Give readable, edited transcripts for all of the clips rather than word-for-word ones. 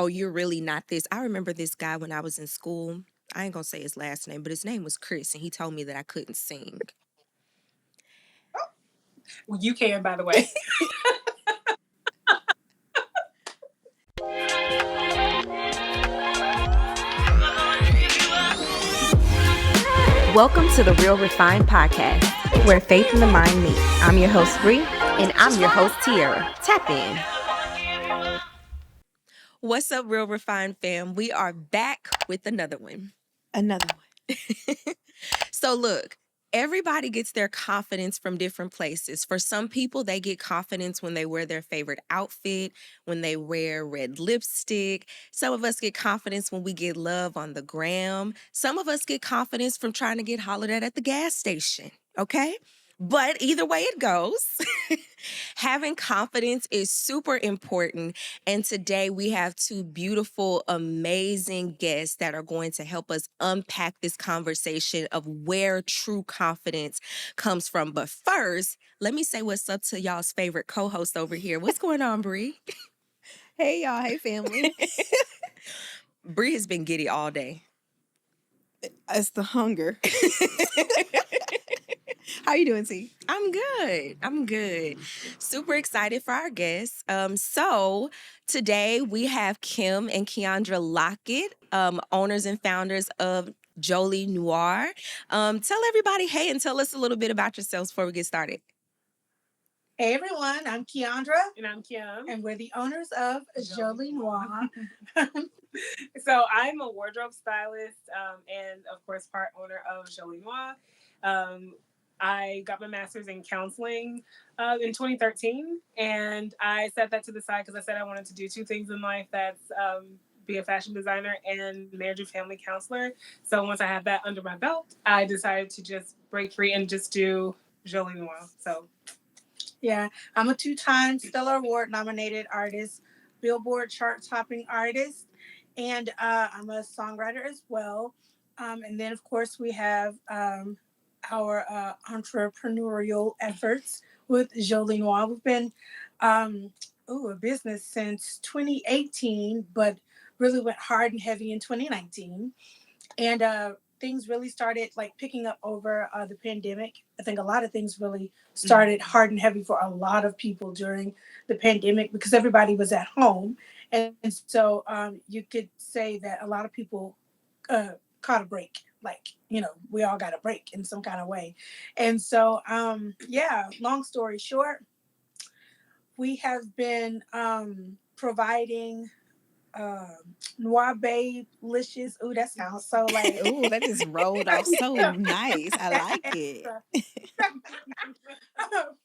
oh, you're really not this. I remember this guy when I was in school. I ain't gonna say his last name, but his name was Chris, and he told me that I couldn't sing. Well, you can, by the way. Welcome to the Real Refined Podcast, where faith and the mind meet. I'm your host, Bree. And I'm your host, Tiara. Tap in. What's up, Real Refined fam? We are back with another one. Another one. So look, everybody gets their confidence from different places. For some people, they get confidence when they wear their favorite outfit, when they wear red lipstick. Some of us get confidence when we get love on the gram. Some of us get confidence from trying to get hollered at the gas station. Okay? But either way it goes, having confidence is super important. And today we have two beautiful, amazing guests that are going to help us unpack this conversation of where true confidence comes from. But first, let me say what's up to y'all's favorite co-host over here. What's going on, Bree? Hey, y'all. Hey, family. Bree has been giddy all day. It's the hunger. How you doing, T? I'm good. I'm good. Super excited for our guests. So today we have Kim and Keyondra Lockett, owners and founders of Jolie Noire. Tell everybody hey and tell us a little bit about yourselves before we get started. Hey everyone, I'm Keyondra. And I'm Kim. And we're the owners of Jolie Noire. So I'm a wardrobe stylist and, of course, part owner of Jolie Noire. I got my master's in counseling in 2013, and I set that to the side because I said I wanted to do two things in life. That's be a fashion designer and marriage and family counselor. So once I had that under my belt, I decided to just break free and just do Jolie Noire. So yeah, I'm a two-time Stellar Award nominated artist, Billboard chart-topping artist, and I'm a songwriter as well. And then, of course, we have our entrepreneurial efforts with Jolie Noire. We've been a business since 2018, but really went hard and heavy in 2019. And things really started like picking up over the pandemic. I think a lot of things really started hard and heavy for a lot of people during the pandemic because everybody was at home. And so you could say that a lot of people caught a break. Like, we all got a break in some kind of way. And so, long story short, we have been providing uh, Noir Babe Licious. Ooh, that sounds so like. Ooh, that just rolled off so nice. I like it.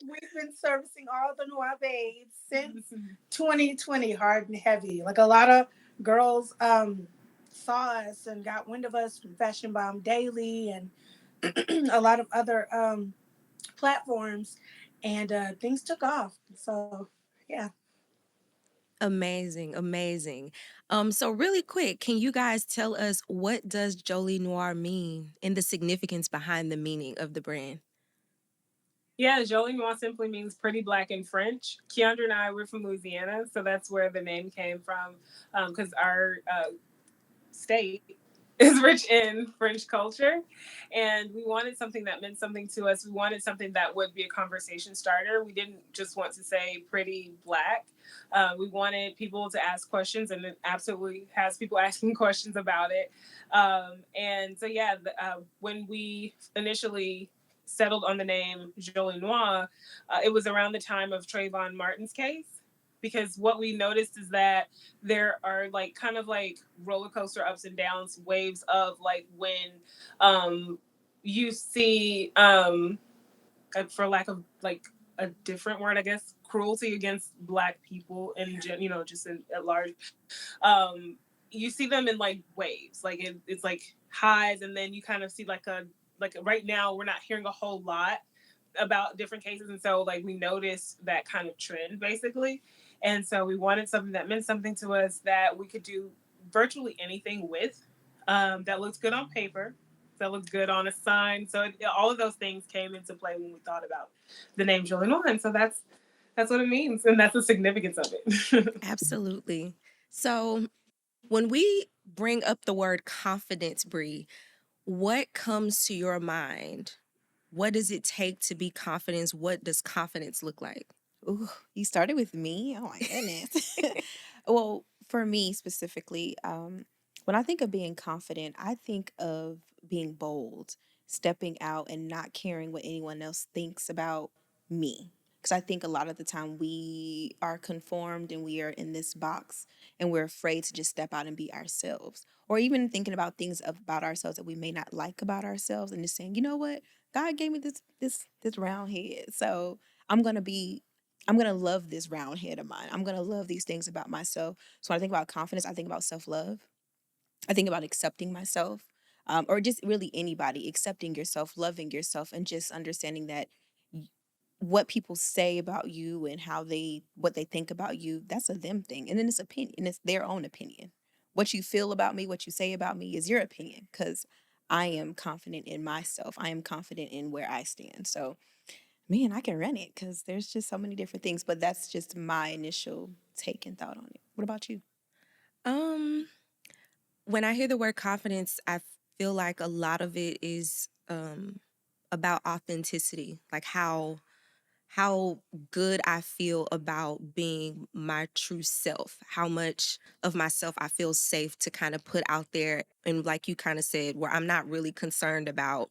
We've been servicing all the Noir Babes since 2020, hard and heavy. Like a lot of girls saw us and got wind of us from Fashion Bomb Daily and a lot of other platforms, and things took off. So, yeah. Amazing, amazing. So really quick, can you guys tell us what does Jolie Noire mean and the significance behind the meaning of the brand? Yeah, Jolie Noire simply means pretty black in French. Keandra and I were from Louisiana, so that's where the name came from, because our state is rich in French culture. And we wanted something that meant something to us. We wanted something that would be a conversation starter. We didn't just want to say pretty black. We wanted people to ask questions, and it absolutely has people asking questions about it. When we initially settled on the name Jolie Noire, it was around the time of Trayvon Martin's case. Because what we noticed is that there are like kind of like roller coaster ups and downs, waves of like when you see, for lack of like a different word, I guess, cruelty against Black people and just at large. You see them in like waves, like it's like highs, and then you kind of see like right now we're not hearing a whole lot about different cases, and so like we noticed that kind of trend basically, and so we wanted something that meant something to us that we could do virtually anything with, that looks good on paper, that looks good on a sign. So all of those things came into play when we thought about the name Jolie Noire, and so that's what it means, and that's the significance of it. Absolutely. So When we bring up the word confidence, Bree, what comes to your mind? What does it take to be confident? What does confidence look like? Ooh, you started with me. Oh my goodness. Well, for me specifically, when I think of being confident, I think of being bold, stepping out and not caring what anyone else thinks about me. Because I think a lot of the time we are conformed and we are in this box and we're afraid to just step out and be ourselves. Or even thinking about things about ourselves that we may not like about ourselves and just saying, you know what? God gave me this round head. So I'm gonna love this round head of mine. I'm gonna love these things about myself. So when I think about confidence, I think about self-love. I think about accepting myself, or just really anybody, accepting yourself, loving yourself, and just understanding that what people say about you and what they think about you, that's a them thing. And then it's opinion, and it's their own opinion. What you feel about me, what you say about me is your opinion, because I am confident in myself. I am confident in where I stand. So man, I can run it because there's just so many different things, but that's just my initial take and thought on it. What about you? Um, when I hear the word confidence, I feel like a lot of it is about authenticity, like how good I feel about being my true self, how much of myself I feel safe to kind of put out there. And like you kind of said, where I'm not really concerned about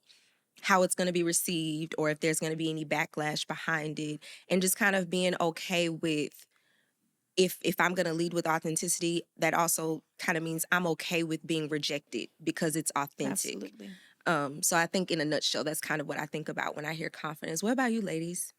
how it's going to be received or if there's going to be any backlash behind it. And just kind of being okay with if I'm going to lead with authenticity, that also kind of means I'm okay with being rejected because it's authentic. Absolutely. So I think in a nutshell, that's kind of what I think about when I hear confidence. What about you, ladies?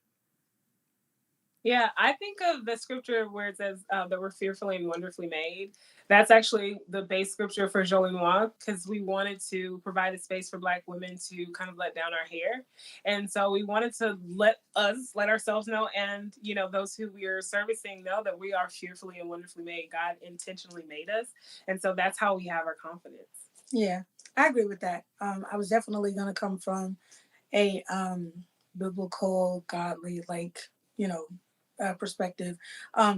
Yeah, I think of the scripture where it says that we're fearfully and wonderfully made. That's actually the base scripture for Jolie Noire because we wanted to provide a space for Black women to kind of let down our hair. And so we wanted to let ourselves know, and, those who we are servicing know that we are fearfully and wonderfully made. God intentionally made us. And so that's how we have our confidence. Yeah, I agree with that. I was definitely going to come from a biblical, godly, you know, perspective.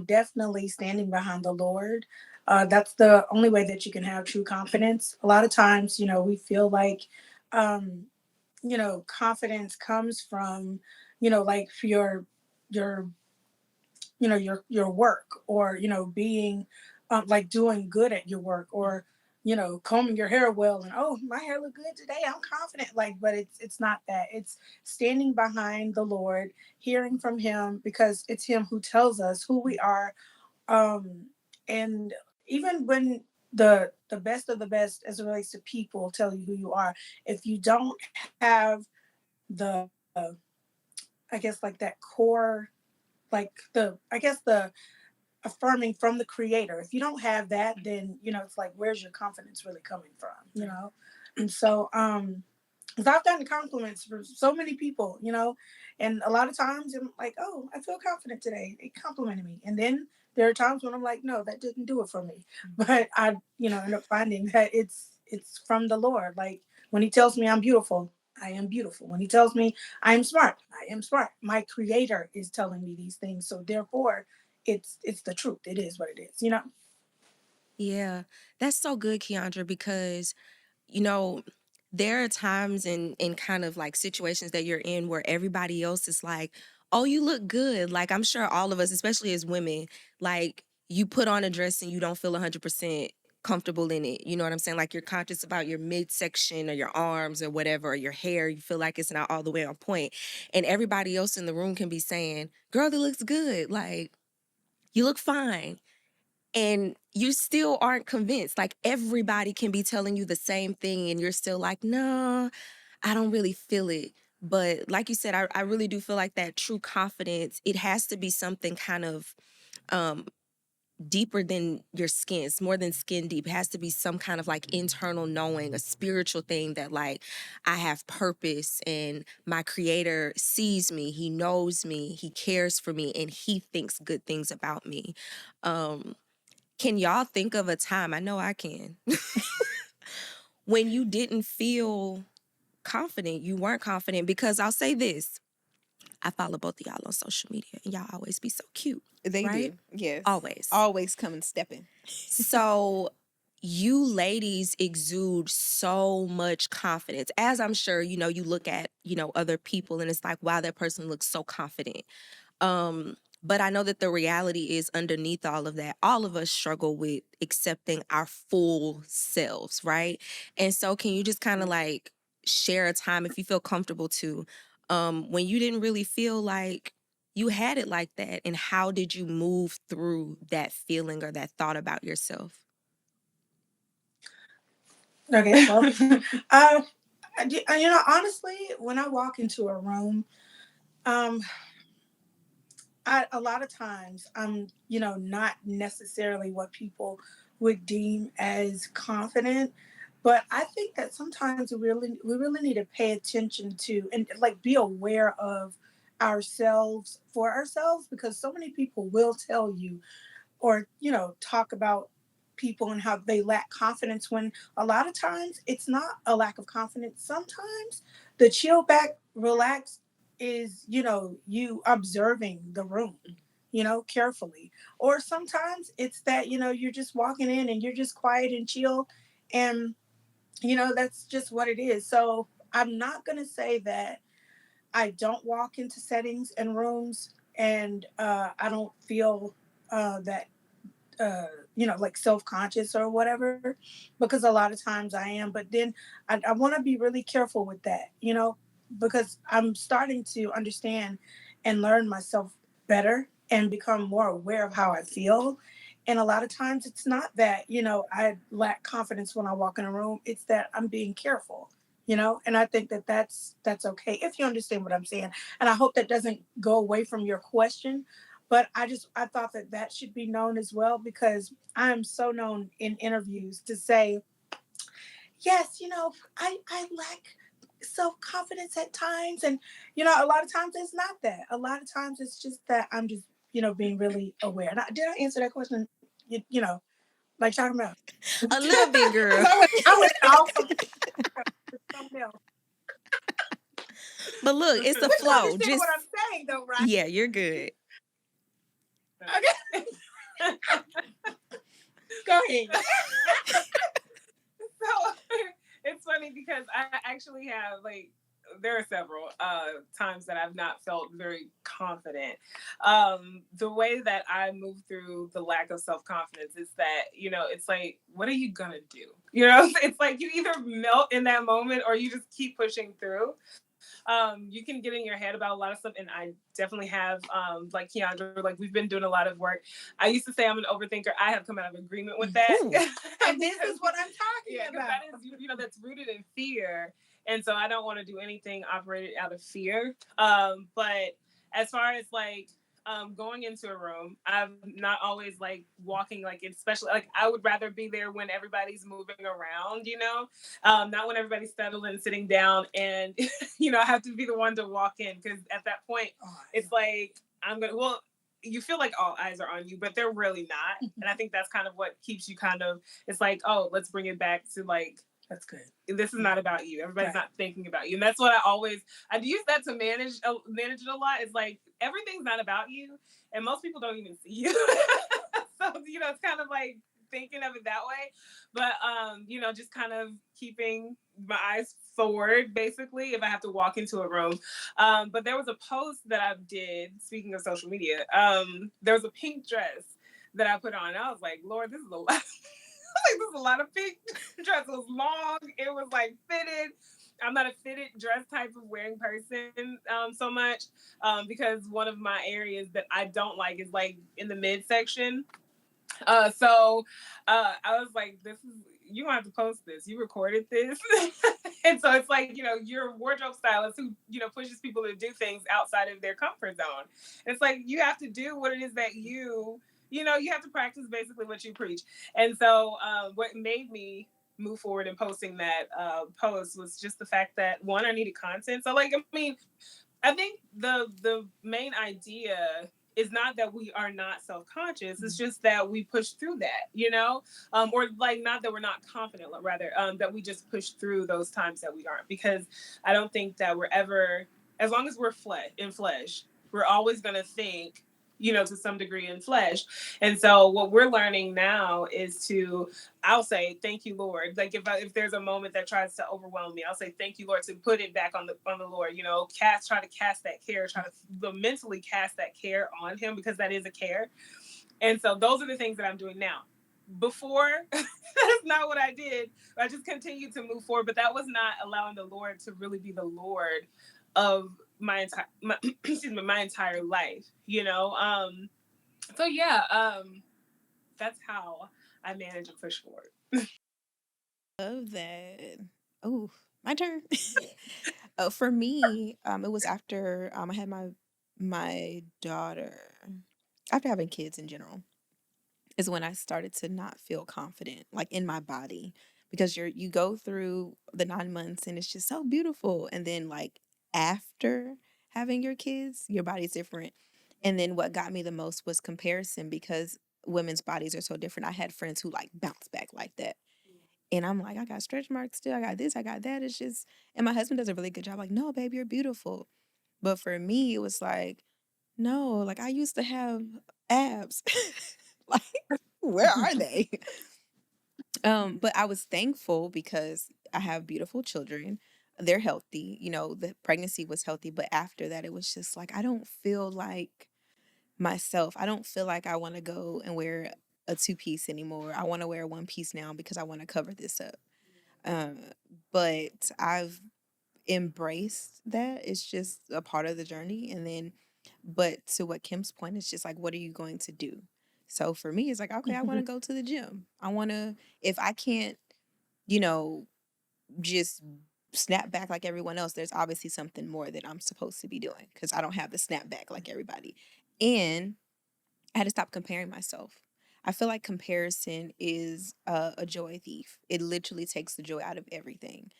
Definitely standing behind the Lord. That's the only way that you can have true confidence. A lot of times, we feel like, um, confidence comes from, like your your work, or being like doing good at your work, or combing your hair well, and oh, my hair look good today, I'm confident. Like, but it's not that. It's standing behind the Lord, hearing from him, because it's him who tells us who we are. And even when the best of the best as it relates to people tell you who you are, if you don't have the I guess like that core, like the I guess the affirming from the creator. If you don't have that, then it's like, where's your confidence really coming from? And so 'cause I've gotten compliments from so many people, and a lot of times I'm like, oh, I feel confident today. They complimented me. And then there are times when I'm like, no, that didn't do it for me. But I, end up finding that it's from the Lord. Like, when he tells me I'm beautiful, I am beautiful. When he tells me I am smart, I am smart. My creator is telling me these things. So therefore it's the truth. It is what it is. Yeah, that's so good, Keandra, because you know, there are times in kind of like situations that you're in where everybody else is like, "Oh, you look good." Like I'm sure all of us, especially as women, like you put on a dress and you don't feel 100% comfortable in it. You know what I'm saying? Like you're conscious about your midsection or your arms or whatever, or your hair. You feel like it's not all the way on point. And everybody else in the room can be saying, "Girl, that looks good." Like you look fine, and you still aren't convinced. Like everybody can be telling you the same thing and you're still like, no, I don't really feel it. But like you said, I really do feel like that true confidence, it has to be something kind of um deeper than your skin. It's more than skin deep. It has to be some kind of like internal knowing, a spiritual thing that like I have purpose and my creator sees me, he knows me, he cares for me, and he thinks good things about me. um can y'all think of a time, I know I can, when you didn't feel confident, you weren't confident? Because I'll say this, I follow both of y'all on social media and y'all always be so cute, They right? do. Yes. Always. Always coming stepping. So you ladies exude so much confidence. As I'm sure, you look at, other people and it's like, wow, that person looks so confident. But I know that the reality is underneath all of that, all of us struggle with accepting our full selves, right? And so can you just kind of like share a time, if you feel comfortable to, when you didn't really feel like you had it like that, and how did you move through that feeling or that thought about yourself? Okay, well, honestly, when I walk into a room, um, a lot of times I'm, not necessarily what people would deem as confident, but I think that sometimes we really need to pay attention to and like be aware of ourselves for ourselves, because so many people will tell you or talk about people and how they lack confidence, when a lot of times it's not a lack of confidence. Sometimes the chill back relax is you observing the room carefully, or sometimes it's that you're just walking in and you're just quiet and chill, and that's just what it is. So I'm not going to say that I don't walk into settings and rooms and I don't feel that uh like self-conscious or whatever, because a lot of times I am, but then I want to be really careful with that, because I'm starting to understand and learn myself better and become more aware of how I feel. And a lot of times it's not that I lack confidence when I walk in a room, it's that I'm being careful, and I think that that's okay, if you understand what I'm saying. And I hope that doesn't go away from your question, but I thought that that should be known as well, because I'm so known in interviews to say, yes, I lack self confidence at times, and a lot of times it's not that. A lot of times it's just that I'm just being really aware. And did I answer that question? Like talking about. A little bit, Because girl. I went off something else. But look, it's a But you flow. understand what Just I'm saying, though, right? yeah, you're good. Okay. Go ahead. So it's funny because I actually have like there are several times that I've not felt very confident. The way that I move through the lack of self confidence is that it's like, what are you gonna do? It's like you either melt in that moment or you just keep pushing through. You can get in your head about a lot of stuff, and I definitely have. Like Keyondra, like we've been doing a lot of work. I used to say I'm an overthinker. I have come out of agreement with that. And this is what I'm talking about. That is, that's rooted in fear, and so I don't want to do anything operated out of fear. But as far as like going into a room, I'm not always like walking like, especially like I would rather be there when everybody's moving around, not when everybody's settled and sitting down, and I have to be the one to walk in, because at that point it's like you feel like all eyes are on you, but they're really not. And I think that's kind of what keeps you kind of, it's like, oh, let's bring it back to like, that's good. This is not about you. Everybody's not thinking about you. And that's what I use that to manage it a lot. It's like, everything's not about you. And most people don't even see you. So, it's kind of like thinking of it that way. But, just kind of keeping my eyes forward, basically, if I have to walk into a room. But there was a post that I did, speaking of social media, there was a pink dress that I put on. And I was like, Lord, this is a lot. Like, there's a lot of pink dress. It was long. It was like fitted. I'm not a fitted dress type of wearing person so much, because one of my areas that I don't like is like in the midsection. So I was like, you don't have to post this. You recorded this. And so it's like, you're a wardrobe stylist who, pushes people to do things outside of their comfort zone. And it's like, you have to do what it is that you have to practice basically what you preach. And so what made me move forward in posting that post was just the fact that, one, I needed content. So like, I mean, I think the main idea is not that we are not self-conscious. It's just that we push through that, or like, not that we're not confident, rather that we just push through those times that we aren't. Because I don't think that we're ever, as long as we're in flesh, we're always going to think to some degree in flesh. And so what we're learning now is I'll say, thank you, Lord. Like if there's a moment that tries to overwhelm me, I'll say, thank you, Lord, to put it back on the Lord, try to cast that care, try to mentally cast that care on him, because that is a care. And so those are the things that I'm doing now. Before, that's not what I did. I just continued to move forward, but that was not allowing the Lord to really be the Lord of my entire my entire life. So yeah, that's how I manage and push forward. Love that. Oh, my turn. For me, it was after I had my daughter. After having kids in general, is when I started to not feel confident, like in my body, because you go through the 9 months and it's just so beautiful, and then like after having your kids, your body's different. And then what got me the most was comparison, because women's bodies are so different. I had friends who like bounce back like that. And I'm like, I got stretch marks still. I got this, I got that. It's just, and my husband does a really good job. Like, no, babe, you're beautiful. But for me, it was like, no, like I used to have abs. Like, where are they? But I was thankful because I have beautiful children. They're healthy. The pregnancy was healthy. But after that, it was just like, I don't feel like myself. I don't feel like I want to go and wear a two-piece anymore. I want to wear a one-piece now because I want to cover this up. Uh, but I've embraced that. It's just a part of the journey. And then, but to what Kim's point, it's just like, what are you going to do? So for me, it's like, okay, I want to go to the gym. I want to, if I can't, you know, just snap back like everyone else, there's obviously something more that I'm supposed to be doing, because I don't have the snap back like everybody. And I had to stop comparing myself. I feel like comparison is a joy thief. It literally takes the joy out of everything.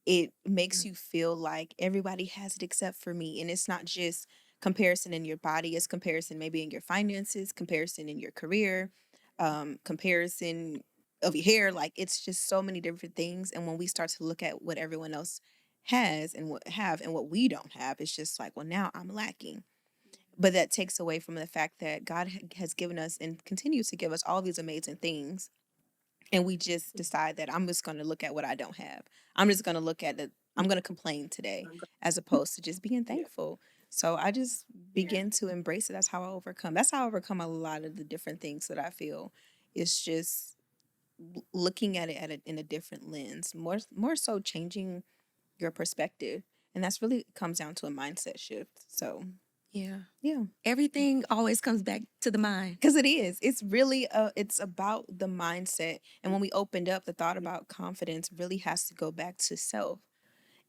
It makes you feel like everybody has it except for me. And it's not just comparison in your body, it's comparison maybe in your finances, comparison in your career, comparison of your hair. Like, it's just so many different things. And when we start to look at what everyone else has and what we don't have, it's just like, well, now I'm lacking. But that takes away from the fact that God has given us and continues to give us all these amazing things, and we just decide that I'm just going to look at what I don't have. I'm just going to look at it. I'm going to complain today, as opposed to just being thankful. So I just begin to embrace it. That's how I overcome. That's how I overcome a lot of the different things that I feel. It's just looking at it in a different lens, more so changing your perspective. And that's really comes down to a mindset shift. So yeah, everything always comes back to the mind. Because it is. It's really it's about the mindset. And when we opened up, the thought about confidence really has to go back to self.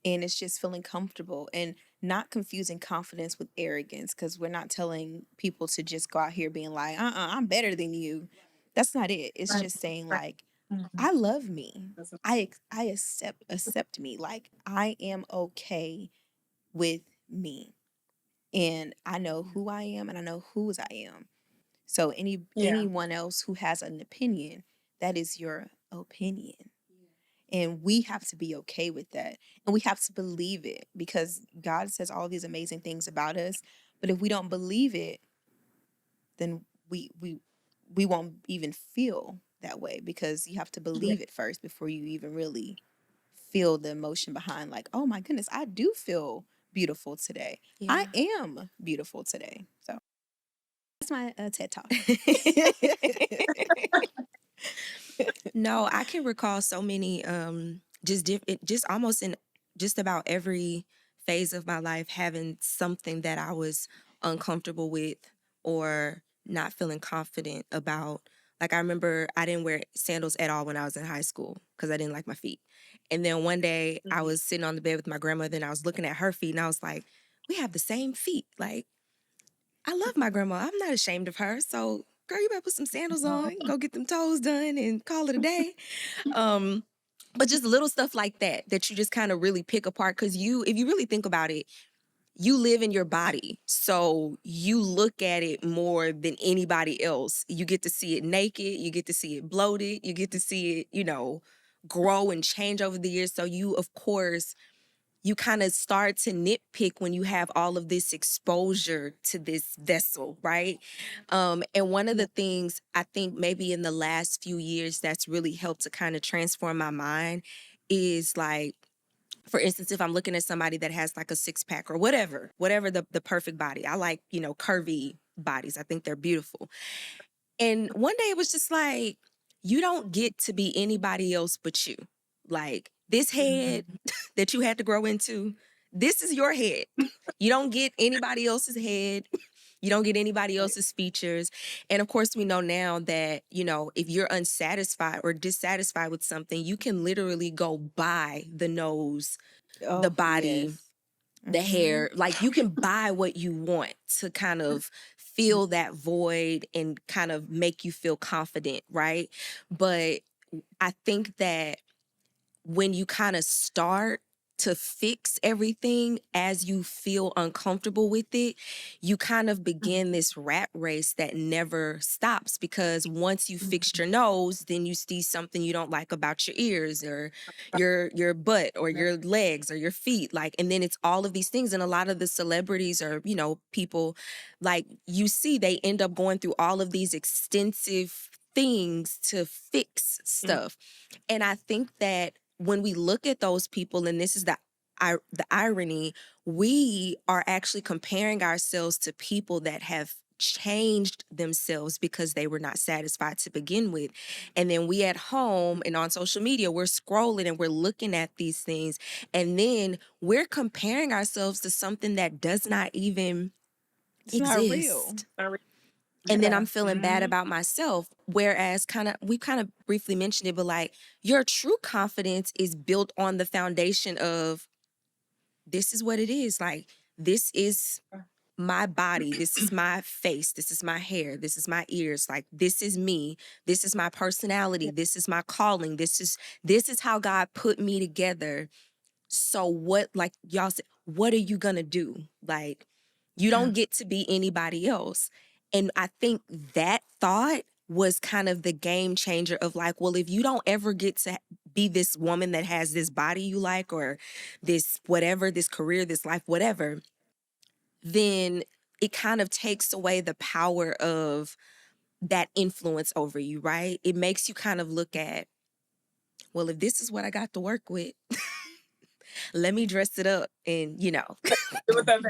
And it's just feeling comfortable and not confusing confidence with arrogance, because we're not telling people to just go out here being like, I'm better than you. That's not it. It's Right. just saying Right. like, Mhm. I love me. I accept me. Like, I am okay with me. And I know who I am and I know whose I am. So Yeah. anyone else who has an opinion, that is your opinion. And we have to be okay with that. And we have to believe it, because God says all these amazing things about us. But if we don't believe it, then we won't even feel that way, because you have to Yeah. believe it first before you even really feel the emotion behind, like, oh my goodness, I do feel beautiful today. Yeah. I am beautiful today. So that's my TED talk. No, I can recall so many just almost in just about every phase of my life having something that I was uncomfortable with or not feeling confident about. Like, I remember I didn't wear sandals at all when I was in high school because I didn't like my feet. And then one day I was sitting on the bed with my grandmother and I was looking at her feet and I was like, we have the same feet. Like, I love my grandma. I'm not ashamed of her. So, girl, you better put some sandals on, go get them toes done, and call it a day. Um, but just little stuff like that you just kind of really pick apart, because if you really think about it, you live in your body. So you look at it more than anybody else. You get to see it naked, you get to see it bloated, you get to see it, grow and change over the years. So you, of course, you kind of start to nitpick when you have all of this exposure to this vessel, right? And one of the things I think maybe in the last few years that's really helped to kind of transform my mind is like, for instance, if I'm looking at somebody that has like a six pack or whatever the perfect body. I like, curvy bodies. I think they're beautiful. And one day it was just like, you don't get to be anybody else but you. Like this head that you had to grow into, this is your head. You don't get anybody else's head. You don't get anybody else's features. And of course, we know now that, if you're unsatisfied or dissatisfied with something, you can literally go buy the nose, the Oh, body, yes. the Mhm. hair. Like you can buy what you want to kind of fill that void and kind of make you feel confident, right? But I think that when you kind of start to fix everything as you feel uncomfortable with it, you kind of begin this rat race that never stops, because once you fixed your nose, then you see something you don't like about your ears or your butt or your legs or your feet, like, and then it's all of these things. And a lot of the celebrities or people, like, you see they end up going through all of these extensive things to fix stuff. And I think that when we look at those people, and this is the irony, we are actually comparing ourselves to people that have changed themselves because they were not satisfied to begin with. And then we at home and on social media, we're scrolling and we're looking at these things. And then we're comparing ourselves to something that does not even It's not real. exist. And then Yeah. I'm feeling bad about myself. Whereas we kind of briefly mentioned it, but like your true confidence is built on the foundation of, this is what it is. Like, this is my body. This is my face. This is my hair. This is my ears. Like, this is me. This is my personality. This is my calling. This is how God put me together. So what, like y'all said, what are you gonna do? Like, you don't get to be anybody else. And I think that thought was kind of the game changer of like, well, if you don't ever get to be this woman that has this body you like, or this whatever, this career, this life, whatever, then it kind of takes away the power of that influence over you, right? It makes you kind of look at, well, if this is what I got to work with, let me dress it up and, you know what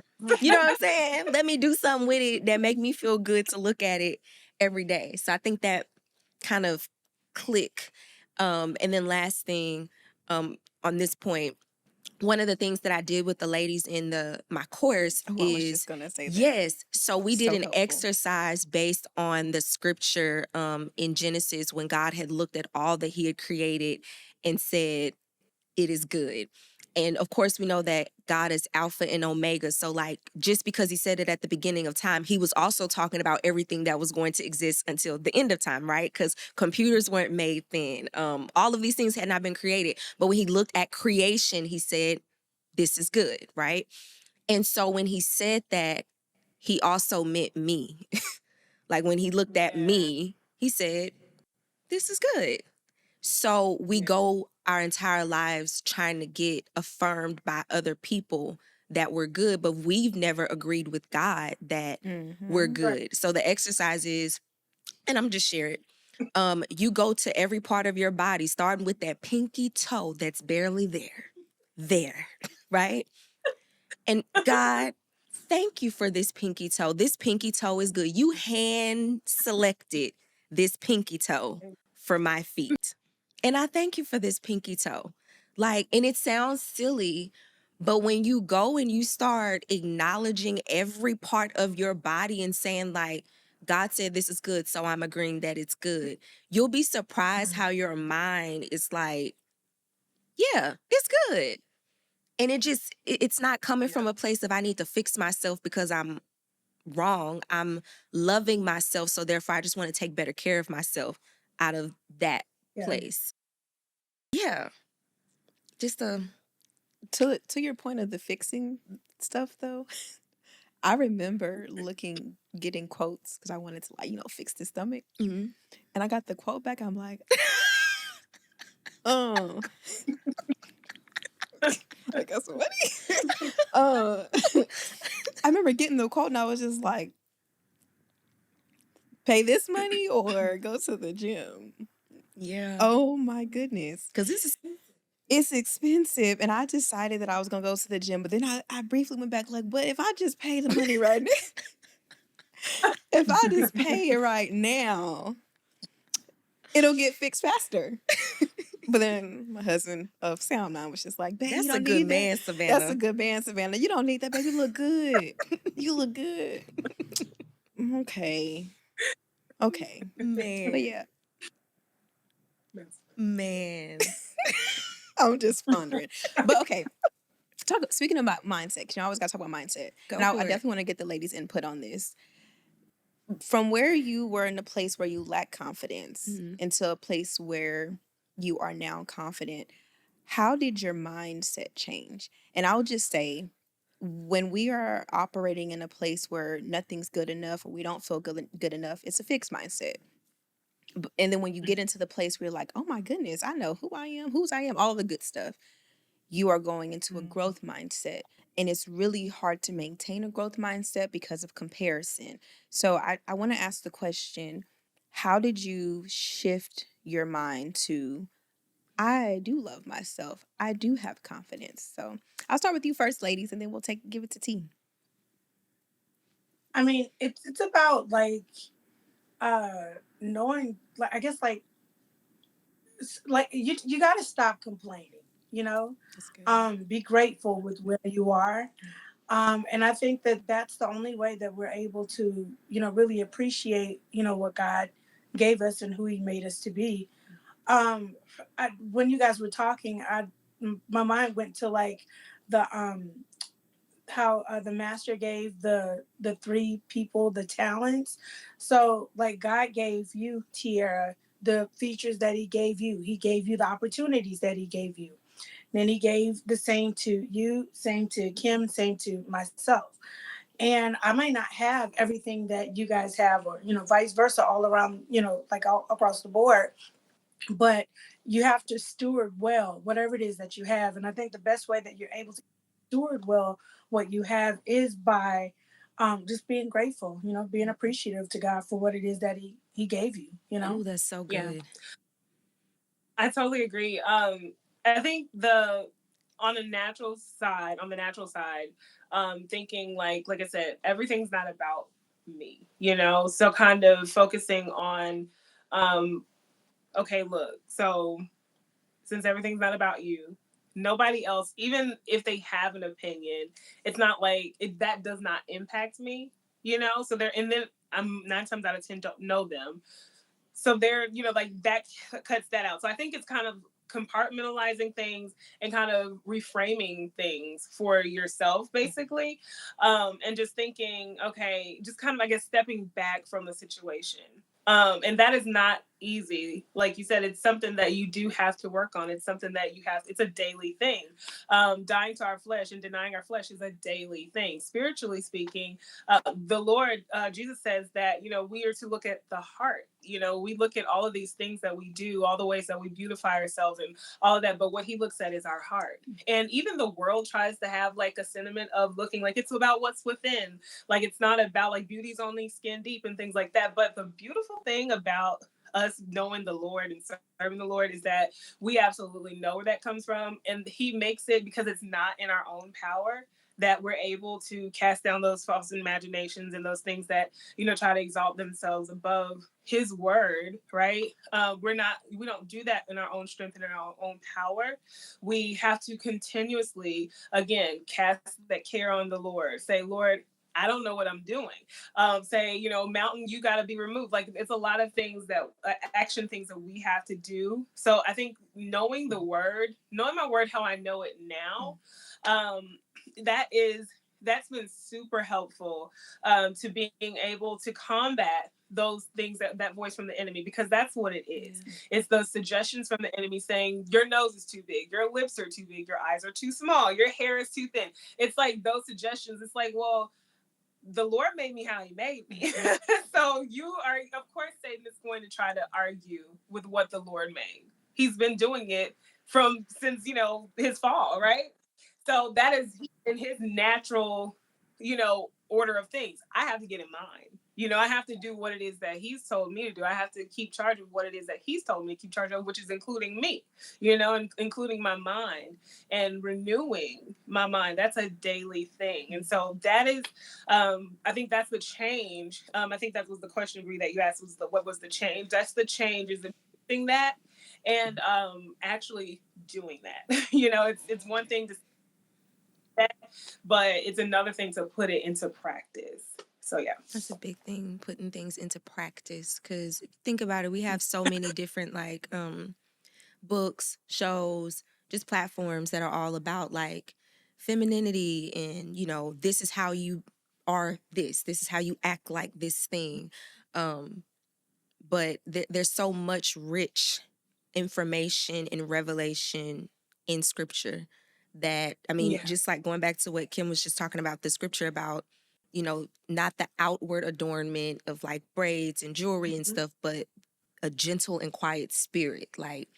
I'm saying? Let me do something with it that make me feel good to look at it every day. So I think that kind of click. And then last thing, on this point, one of the things that I did with the ladies in my course Oh, I was just is, gonna say that. yes, so we did So an helpful. exercise based on the scripture in Genesis, when God had looked at all that he had created and said, it is good. And of course, we know that God is Alpha and Omega. So, like, just because he said it at the beginning of time, he was also talking about everything that was going to exist until the end of time, right? Because computers weren't made then. All of these things had not been created. But when he looked at creation, he said, this is good, right? And so when he said that, he also meant me. Like, when he looked at me, he said, this is good. So we go our entire lives trying to get affirmed by other people that we're good, but we've never agreed with God that we're Mm-hmm. good. So the exercise is, and I'm just share it. You go to every part of your body, starting with that pinky toe that's barely there, right? And God, thank you for this pinky toe. This pinky toe is good. You hand selected this pinky toe for my feet. And I thank you for this pinky toe. Like, and it sounds silly, but when you go and you start acknowledging every part of your body and saying, like, God said this is good, so I'm agreeing that it's good, you'll be surprised how your mind is like, yeah, it's good. And it's not coming from a place of, I need to fix myself because I'm wrong. I'm loving myself, so therefore I just want to take better care of myself out of that place. Yeah. Just a To your point of the fixing stuff though, I remember getting quotes because I wanted to, like, fix the stomach. mhm. And I got the quote back. I'm like, oh, like got some money. I remember getting the quote and I was just like, pay this money or go to the gym. Yeah. Oh my goodness. Because this is It's expensive. And I decided that I was going to go to the gym. But then I briefly went back like, but if I just pay the money right now, if I just pay it right now, it'll get fixed faster. But then my husband of sound mind was just like, babe, that's you a don't good need man, that. Savannah. That's a good man, Savannah. You don't need that, baby. You look good. You look good. Okay. Okay. Man. But yeah. Man. I'm just pondering. But okay. Speaking about mindset, because you always got to talk about mindset. Go and I for it. definitely want to get the ladies' input on this. From where you were in a place where you lack confidence into a place where you are now confident, how did your mindset change? And I'll just say, when we are operating in a place where nothing's good enough or we don't feel good enough, it's a fixed mindset. And then when you get into the place where you're like, oh my goodness, I know who I am, whose I am, all the good stuff, you are going into a growth mindset. And it's really hard to maintain a growth mindset because of comparison. So I want to ask the question, how did you shift your mind to, I do love myself, I do have confidence? So I'll start with you first, ladies, and then we'll give it to T. I mean, it's about like knowing, like, I guess like you got to stop complaining, you know. That's good. Be grateful with where you are. And I think that that's the only way that we're able to, really appreciate, what God gave us and who He made us to be. um when you guys were talking, my mind went to like the how the master gave the three people the talents. So like God gave you, Tierra, the features that He gave you. He gave you the opportunities that He gave you. Then He gave the same to you, same to Kim, same to myself. And I might not have everything that you guys have, or vice versa, all around, like all across the board. But you have to steward well whatever it is that you have. And I think the best way that you're able to steward well what you have is by just being grateful, being appreciative to God for what it is that he gave you. Oh, that's so Yeah. good. I totally agree. I think on the natural side, thinking like I said, everything's not about me, So kind of focusing on, um, okay, look, so since everything's not about you, nobody else, even if they have an opinion, it's not like that does not impact me. So they're, and then I'm 9 times out of 10 don't know them, so they're, like that cuts that out. So I think it's kind of compartmentalizing things and kind of reframing things for yourself, basically, and just thinking, okay, just kind of, I guess, stepping back from the situation. And that is not easy. Like you said, it's something that you do have to work on. It's something that it's a daily thing. Dying to our flesh and denying our flesh is a daily thing. Spiritually speaking, the Lord, Jesus says that, we are to look at the heart. We look at all of these things that we do, all the ways that we beautify ourselves and all of that. But what He looks at is our heart. And even the world tries to have like a sentiment of looking like it's about what's within. Like it's not about like beauty's only skin deep and things like that. But the beautiful thing about us knowing the Lord and serving the Lord is that we absolutely know where that comes from. And He makes it, because it's not in our own power, that we're able to cast down those false imaginations and those things that, try to exalt themselves above His word, right? We don't do that in our own strength and in our own power. We have to continuously, again, cast that care on the Lord. Say, Lord, I don't know what I'm doing. Say, mountain, you got to be removed. Like it's a lot of things that action things that we have to do. So I think knowing my word, how I know it now, that's been super helpful, to being able to combat those things, that voice from the enemy, because that's what it is. It's those suggestions from the enemy saying your nose is too big, your lips are too big, your eyes are too small, your hair is too thin. It's like those suggestions. It's like, well, the Lord made me how He made me. So you are, of course, Satan is going to try to argue with what the Lord made. He's been doing it since his fall, right? So that is in his natural, order of things. I have to get in mine. I have to do what it is that he's told me to do. I have to keep charge of what it is that he's told me to keep charge of, which is including me, and including my mind and renewing my mind. That's a daily thing. And so that is, I think that's the change. I think that was the question, Bree, that you asked, was what was the change? That's the change, is the thing that, and actually doing that. It's one thing to say that, but it's another thing to put it into practice. So yeah, that's a big thing, putting things into practice. Because think about it, we have so many different books, shows, just platforms that are all about like femininity and this is how you are, this is how you act like this thing. But there's so much rich information and revelation in scripture that, I mean, Yeah. just like going back to what Kim was just talking about, the scripture about, not the outward adornment of like braids and jewelry and stuff, but a gentle and quiet spirit. Like,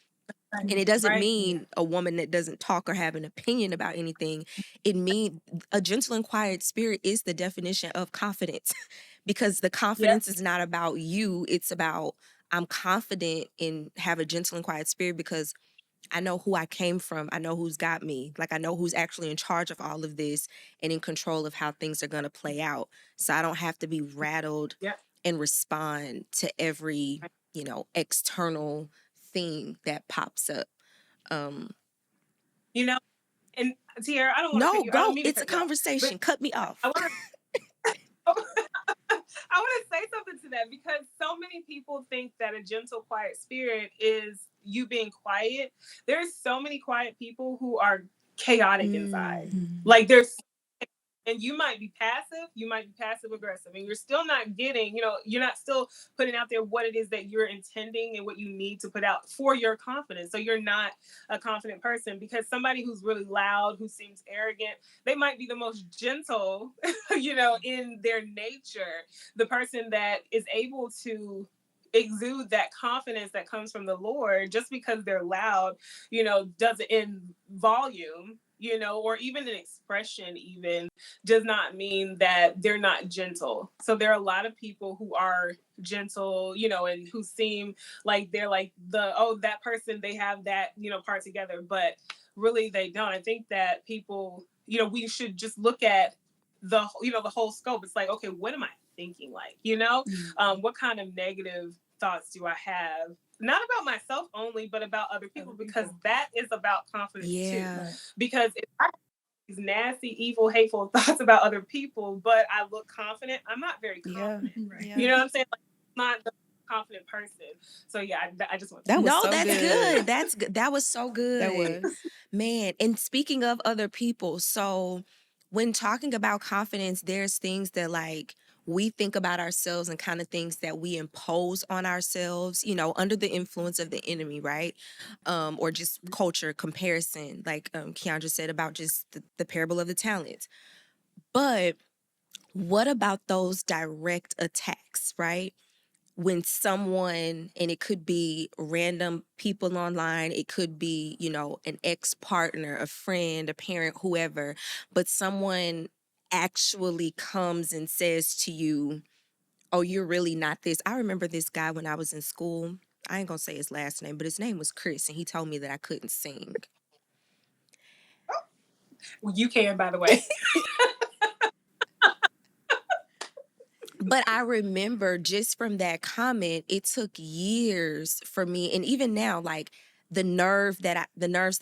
and it doesn't right. mean a woman that doesn't talk or have an opinion about anything. It means a gentle and quiet spirit is the definition of confidence because the Yep. confidence is not about you. It's about, I'm confident in have a gentle and quiet spirit because I know who I came from. I know who's got me. Like, I know who's actually in charge of all of this and in control of how things are going to play out. So I don't have to be rattled Yep. and respond to every, external thing that pops up. You know, and Tierra, I don't want to No, cut you. I don't go. mean to It's a cut you off, conversation. but Cut me off. I want to. I want to say something to that because so many people think that a gentle, quiet spirit is you being quiet. There's so many quiet people who are chaotic inside. Like there's, and you might be passive aggressive, and you're still not getting, you're not still putting out there what it is that you're intending and what you need to put out for your confidence. So you're not a confident person because somebody who's really loud, who seems arrogant, they might be the most gentle, in their nature. The person that is able to exude that confidence that comes from the Lord, just because they're loud, doesn't in volume, or even an expression even does not mean that they're not gentle. So there are a lot of people who are gentle, and who seem like they're like that person, they have that, part together, but really they don't. I think that people, we should just look at the whole scope. It's like, okay, what am I thinking like? What kind of negative thoughts do I have? Not about myself only, but about other people, because that is about confidence too. Because if I have these nasty, evil, hateful thoughts about other people, but I look confident, I'm not very confident. Yeah. You know what I'm saying? Like, I'm not the confident person. So yeah, I just want to. That was so that's good. good. That's good. That was so good. That was. Man, and speaking of other people, so when talking about confidence, there's things that like we think about ourselves and kind of things that we impose on ourselves, under the influence of the enemy, right? Or just culture comparison, like Keyondra said about just the parable of the talents. But what about those direct attacks, right? When someone, and it could be random people online, it could be, an ex-partner, a friend, a parent, whoever, but someone actually comes and says to you, oh, you're really not this. I remember this guy when I was in school. I ain't gonna say his last name, but his name was Chris, and he told me that I couldn't sing. Well, you can, by the way. But I remember just from that comment, it took years for me, and even now, like the nerves that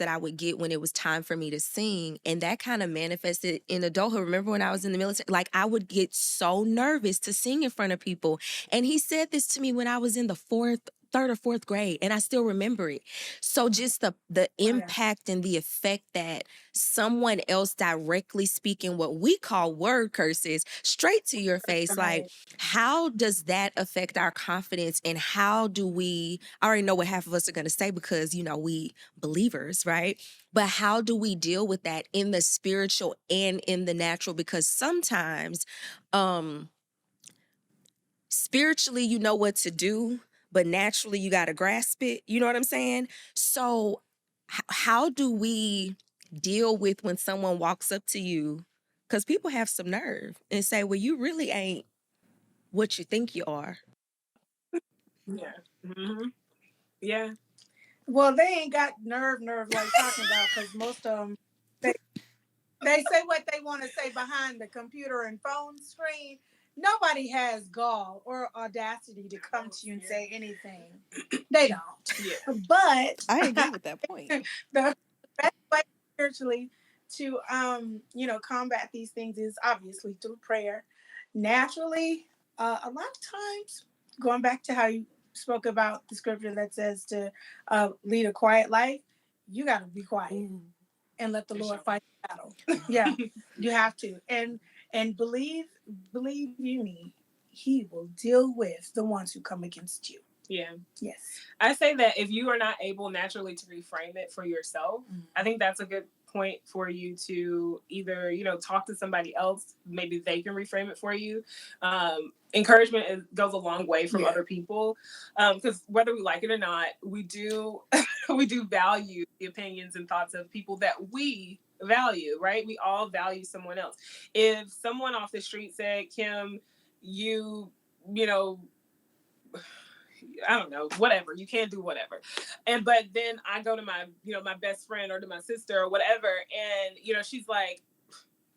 I would get when it was time for me to sing, and that kind of manifested in adulthood. Remember when I was in the military, like I would get so nervous to sing in front of people. And he said this to me when I was in the third or fourth grade, and I still remember it. So just the impact and the effect that someone else directly speaking what we call word curses straight to your face, like how does that affect our confidence, and how do we, I already know what half of us are going to say because we believers, right? But how do we deal with that in the spiritual and in the natural? Because sometimes spiritually you know what to do, but naturally you got to grasp it. You know what I'm saying? So how do we deal with when someone walks up to you, because people have some nerve and say, well, you really ain't what you think you are. Yeah. Mm-hmm. Yeah. Well, they ain't got nerve like talking about, because most of them, they, they say what they want to say behind the computer and phone screen. Nobody has gall or audacity to come to you and say anything. They don't. Yeah. But I agree with that point. the best way spiritually to combat these things is obviously through prayer. Naturally, a lot of times, going back to how you spoke about the scripture that says to lead a quiet life, you got to be quiet. Ooh. And let the Lord fight the battle. Yeah, you have to, and believe you me, He will deal with the ones who come against you. Yeah. Yes. I say that if you are not able naturally to reframe it for yourself, I think that's a good point for you to either, talk to somebody else. Maybe they can reframe it for you. Encouragement goes a long way from other people, because whether we like it or not, we do we do value the opinions and thoughts of people that we value, right? We all value someone else. If someone off the street said, Kim, you know I don't know, whatever. You can't do whatever. But then I go to my, my best friend or to my sister or whatever, and she's like,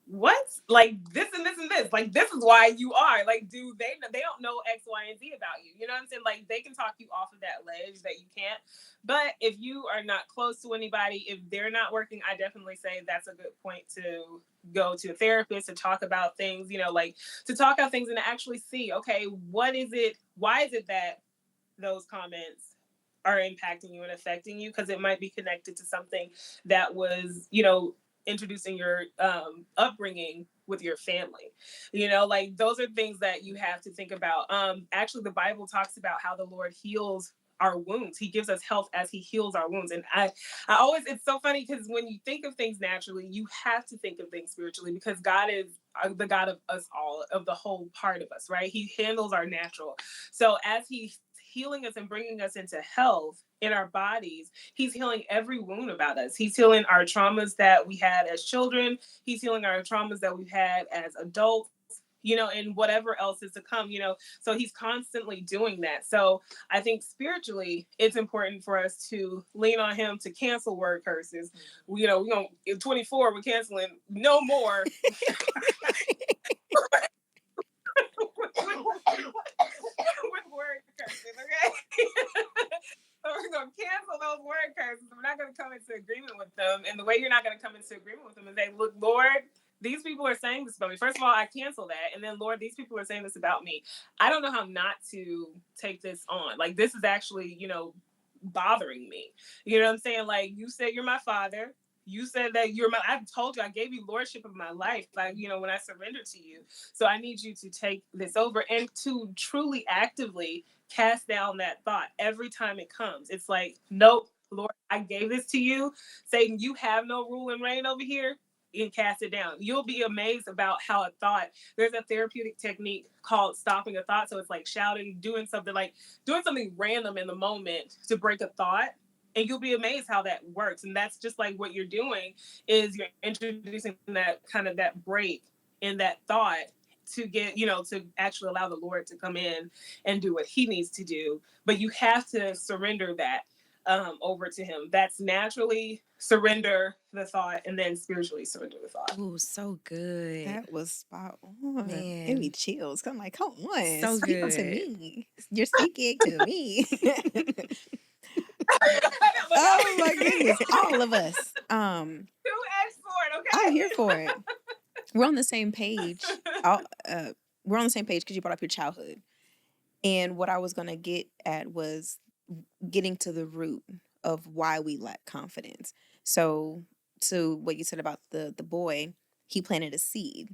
what? Like this and this and this. Like this is why you are. Like, do they don't know X, Y, and Z about you. You know what I'm saying? Like they can talk you off of that ledge that you can't. But if you are not close to anybody, if they're not working, I definitely say that's a good point to go to a therapist to talk about things, like to talk out things and to actually see, okay, what is it? Why is it that those comments are impacting you and affecting you? Because it might be connected to something that was, introduced in your upbringing with your family. Like those are things that you have to think about. Actually, the Bible talks about how the Lord heals our wounds. He gives us health as he heals our wounds. And I always, it's so funny because when you think of things naturally, you have to think of things spiritually, because God is the God of us all, of the whole part of us, right? He handles our natural. So as he's healing us and bringing us into health in our bodies, he's healing every wound about us. He's healing our traumas that we had as children. He's healing our traumas that we've had as adults, and whatever else is to come, so he's constantly doing that. So I think spiritually, it's important for us to lean on him to cancel word curses. We don't, in 24, we're canceling no more. With word curses, okay? So we're going to cancel those word curses. We're not going to come into agreement with them. And the way you're not going to come into agreement with them is say, look, Lord, these people are saying this about me. First of all, I cancel that. And then, Lord, these people are saying this about me. I don't know how not to take this on. Like, this is actually, bothering me. You know what I'm saying? Like, you said you're my father. You said that you're my, I told you, I gave you lordship of my life, like, when I surrendered to you. So I need you to take this over and to truly actively cast down that thought every time it comes. It's like, nope, Lord, I gave this to you. Satan, you have no rule and reign over here. And cast it down. You'll be amazed about how a thought, there's a therapeutic technique called stopping a thought. So it's like shouting, doing something random in the moment to break a thought. And you'll be amazed how that works. And that's just like what you're doing, is you're introducing that kind of that break in that thought to get, to actually allow the Lord to come in and do what he needs to do. But you have to surrender that over to him. That's naturally surrender the thought, and then spiritually surrender the thought. Oh, so good. That was spot on. Man. Give me chills. I'm like, come on, So speak good. to me. You're speaking to me. Oh my goodness, all of us. 2-edged sword, okay? I'm here for it. We're on the same page. We're on the same page because you brought up your childhood, and what I was gonna get at was getting to the root of why we lack confidence. So, to what you said about the boy, he planted a seed,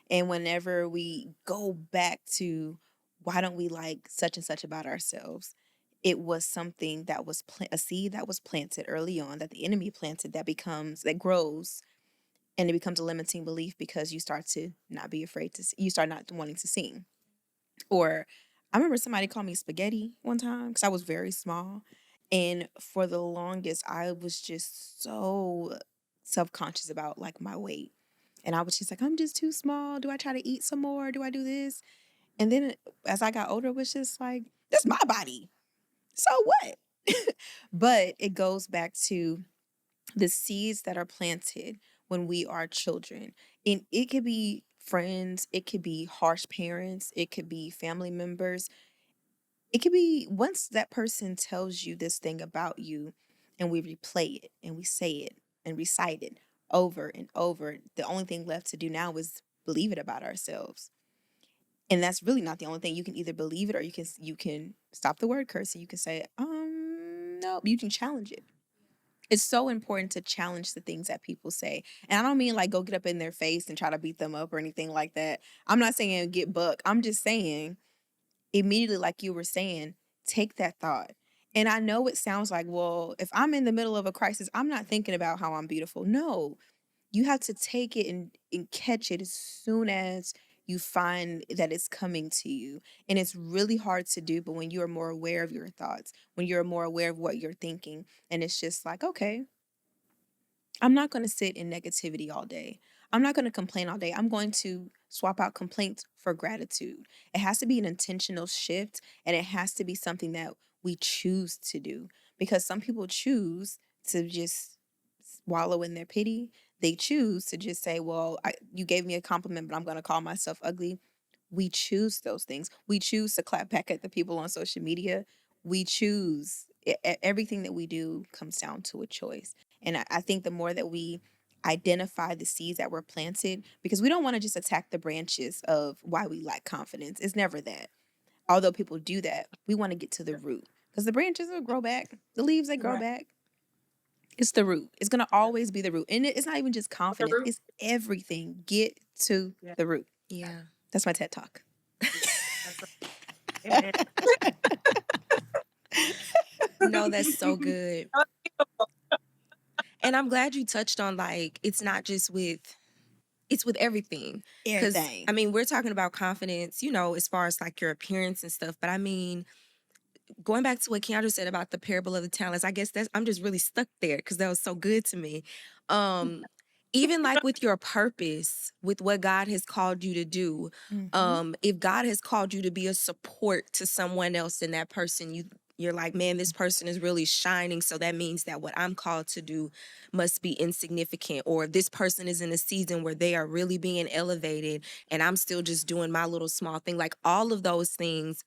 and whenever we go back to why don't we like such and such about ourselves, it was something that was a seed that was planted early on, that the enemy planted, that grows, and it becomes a limiting belief because you start to not be afraid you start not wanting to sing. Or I remember somebody called me spaghetti one time because I was very small, and for the longest I was just so self-conscious about like my weight. And I was just like, I'm just too small. Do I try to eat some more? Do I do this? And then as I got older, it was just like, this is my body. So what? But it goes back to the seeds that are planted when we are children. And it could be friends, it could be harsh parents, it could be family members. It could be once that person tells you this thing about you and we replay it and we say it and recite it over and over, the only thing left to do now is believe it about ourselves. And that's really not the only thing. You can either believe it or you can stop the word curse and you can say, no, you can challenge it. It's so important to challenge the things that people say. And I don't mean like go get up in their face and try to beat them up or anything like that. I'm not saying get buck. I'm just saying immediately, like you were saying, take that thought. And I know it sounds like, well, if I'm in the middle of a crisis, I'm not thinking about how I'm beautiful. No, you have to take it and catch it as soon as you find that it's coming to you. And it's really hard to do, but when you are more aware of your thoughts, when you're more aware of what you're thinking, and it's just like, okay, I'm not going to sit in negativity all day. I'm not going to complain all day. I'm going to swap out complaints for gratitude. It has to be an intentional shift and it has to be something that we choose to do because some people choose to just wallow in their pity. They choose to just say, well, you gave me a compliment, but I'm going to call myself ugly. We choose those things. We choose to clap back at the people on social media. We choose everything that we do comes down to a choice. And I think the more that we identify the seeds that were planted, because we don't want to just attack the branches of why we lack confidence. It's never that. Although people do that, we want to get to the root because the branches will grow back, the leaves they grow Right. back. It's the root. It's gonna always be the root, and it's not even just The confidence. root. It's everything. Get to Yeah. the root. Yeah. That's my TED talk. Amen. No, that's so good. And I'm glad you touched on like it's not just it's with everything. Cause Everything. I mean, we're talking about confidence, you know, as far as like your appearance and stuff. But I mean, going back to what Keyondra said about the parable of the talents, I guess I'm just really stuck there because that was so good to me. Um, even like with your purpose, with what God has called you to do, if God has called you to be a support to someone else and that person, you're like, man, this person is really shining. So that means that what I'm called to do must be insignificant. Or this person is in a season where they are really being elevated and I'm still just doing my little small thing. Like all of those things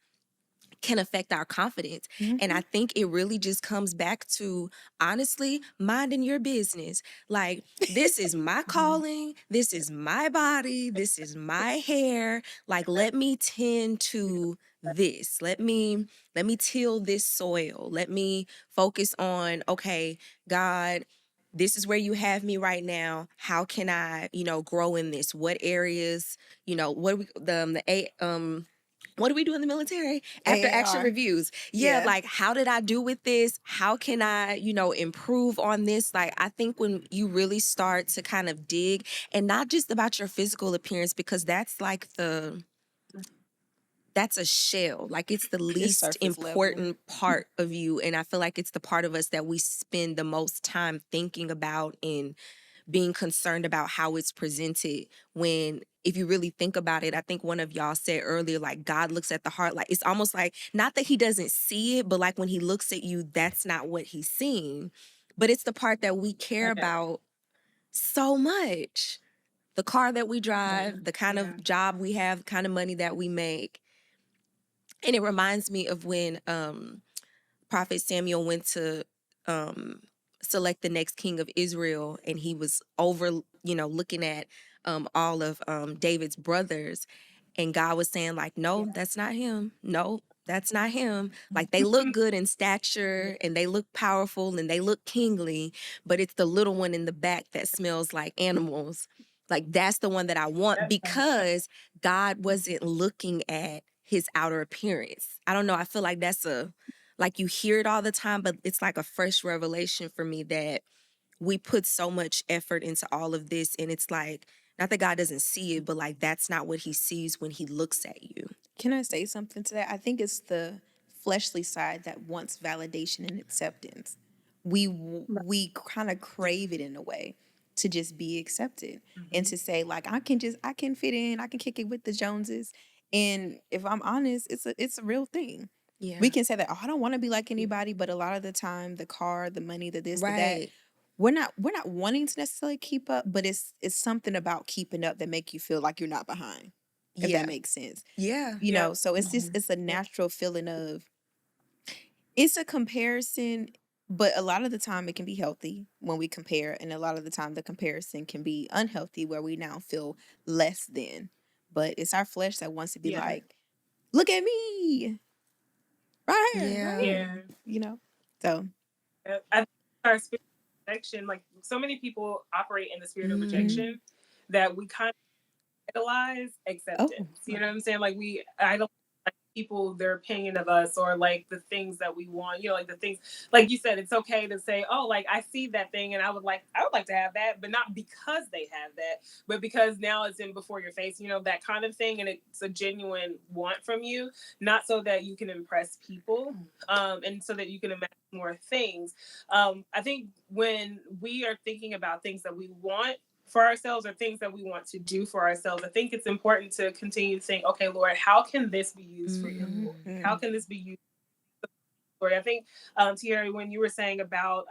can affect our confidence. And I think it really just comes back to honestly minding your business. Like, this is my calling, this is my body, this is my hair. Like, let me tend to this. Let me till this soil. Let me focus on, okay, God, this is where you have me right now. How can I, grow in this? What areas, what we what do we do in the military after action AAR. reviews? Yeah, Yeah. like how did I do with this? How can I, improve on this? Like I think when you really start to kind of dig and not just about your physical appearance because that's like that's a shell. Like it's the least surface level. important part of you and I feel like it's the part of us that we spend the most time thinking about and being concerned about how it's presented when if you really think about it, I think one of y'all said earlier, like God looks at the heart. Like it's almost like not that he doesn't see it, but like when he looks at you, that's not what he's seeing. But it's the part that we care about so much. The car that we drive, the kind of job we have, the kind of money that we make. And it reminds me of when Prophet Samuel went to select the next king of Israel, and he was over, looking at all of David's brothers, and God was saying, like, no, that's not him. No, that's not him. Like they look good in stature and they look powerful and they look kingly, but it's the little one in the back that smells like animals. Like that's the one that I want because God wasn't looking at his outer appearance. I don't know. I feel like that's like you hear it all the time, but it's like a fresh revelation for me that we put so much effort into all of this. And it's like, not that God doesn't see it, but like that's not what he sees when he looks at you. Can I say something to that? I think it's the fleshly side that wants validation and acceptance. We kind of crave it in a way. to just be accepted and to say like I can fit in, I can kick it with the Joneses. And if I'm honest, it's a real thing. Yeah. We can say that, oh, I don't want to be like anybody, but a lot of the time the car, the money, the this, the that, Right. we're not wanting to necessarily keep up, but it's something about keeping up that make you feel like you're not behind, if that Yeah. makes sense. Yeah. You Yeah. know, so it's just it's a natural feeling of it's a comparison, but a lot of the time it can be healthy when we compare, and a lot of the time the comparison can be unhealthy where we now feel less than. But it's our flesh that wants to be Yeah. like, look at me, right here, Yeah. right here, you know. So I think our spirit of rejection, like so many people operate in the spirit of mhm. rejection that we kind of idolize Oh, acceptance. You know what I'm saying? Like we idolize people, their opinion of us, or like the things that we want, like the things, like you said, it's okay to say, oh, like I see that thing and I would like to have that, but not because they have that, but because now it's in before your face, that kind of thing, and it's a genuine want from you, not so that you can impress people, and so that you can imagine more things. I think when we are thinking about things that we want for ourselves or things that we want to do for ourselves, I think it's important to continue to think, okay, Lord, how can this be used for your glory? How can this be used for your glory? I think, Thierry, when you were saying about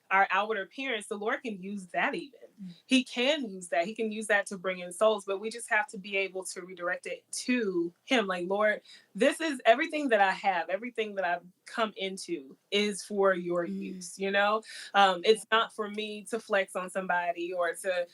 our outward appearance, the Lord can use that even. He can use that. He can use that to bring in souls, but we just have to be able to redirect it to Him. Like, Lord, this is everything that I have, everything that I've come into is for your use, it's not for me to flex on somebody or to,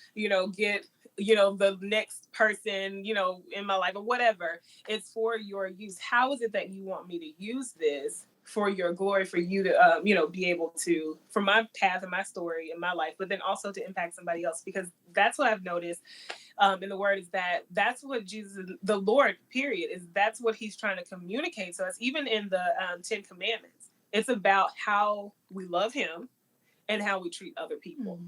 get, the next person, in my life or whatever. It's for your use. How is it that you want me to use this for your glory, for you to, be able to, for my path and my story in my life, but then also to impact somebody else? Because that's what I've noticed in the word, is that's what Jesus, the Lord, period, is that's what He's trying to communicate to us, even in the Ten Commandments. It's about how we love Him and how we treat other people.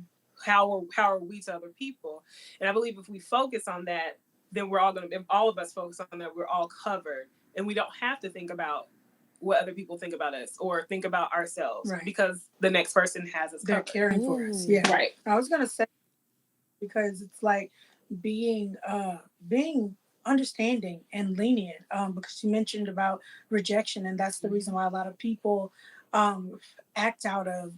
How are we to other people? And I believe if we focus on that, then we're all going to, if all of us focus on that, we're all covered. And we don't have to think about what other people think about us or think about ourselves, right? Because the next person has us They're covered. caring for us. Yeah. Right. I was gonna say, because it's like being understanding and lenient, because you mentioned about rejection, and that's the reason why a lot of people act out of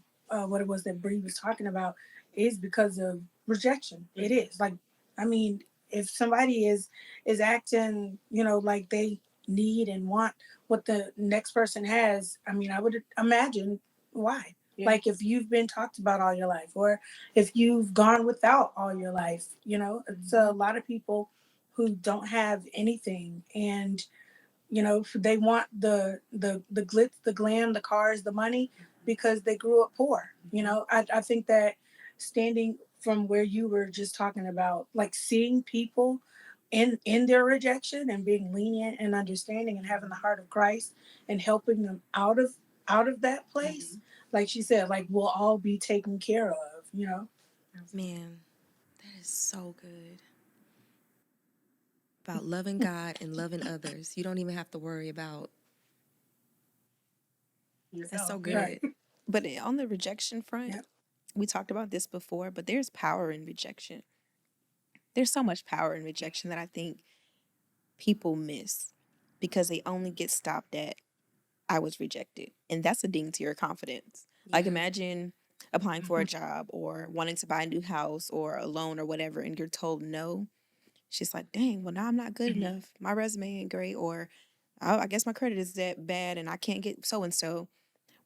what it was that Bree was talking about, is because of rejection. It is like, I mean, if somebody is acting, like they need and want what the next person has, I mean, I would imagine why. Yeah. Like if you've been talked about all your life, or if you've gone without all your life, it's a lot of people who don't have anything, and they want the glitz, the glam, the cars, the money, because they grew up poor. I think that standing from where you were just talking about, like seeing people in their rejection and being lenient and understanding and having the heart of Christ and helping them out of that place, like she said, like we'll all be taken care of. Man, that is so good. About loving God and loving others. You don't even have to worry about. That's so good. Right. but on the rejection front, Yep. we talked about this before, but there's power in rejection. There's so much power in rejection that I think people miss because they only get stopped at I was rejected. And that's a ding to your confidence. Like Yeah. imagine applying for a job or wanting to buy a new house or a loan or whatever, and you're told no. It's just like, dang, well, now I'm not good enough. My resume ain't great, or oh, I guess my credit is that bad and I can't get so and so.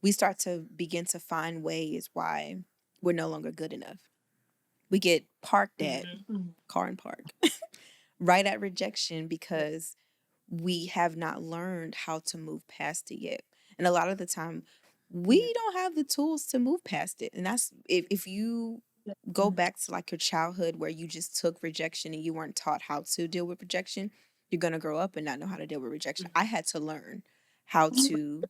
We start to begin to find ways why we're no longer good enough. We get parked at car and park right at rejection because we have not learned how to move past it yet. And a lot of the time, we don't have the tools to move past it. And that's if you go back to like your childhood where you just took rejection and you weren't taught how to deal with rejection, you're going to grow up and not know how to deal with rejection. I had to learn how to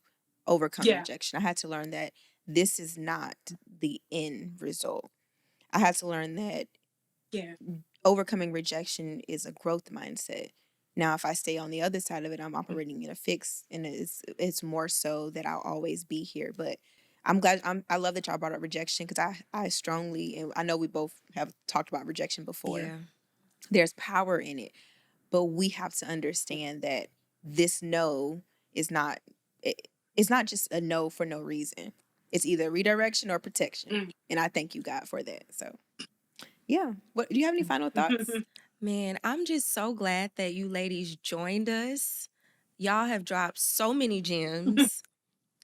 overcome rejection. I had to learn that this is not the end result. I had to learn that overcoming rejection is a growth mindset. Now, if I stay on the other side of it, I'm operating in a fix, and it's more so that I'll always be here. But I love that y'all brought up rejection because I strongly, and I know we both have talked about rejection before. Yeah. There's power in it, but we have to understand that this no is not it's not just a no for no reason. It's either redirection or protection. And I thank you, God, for that. So yeah. What do you have any final thoughts? Man, I'm just so glad that you ladies joined us. Y'all have dropped so many gems,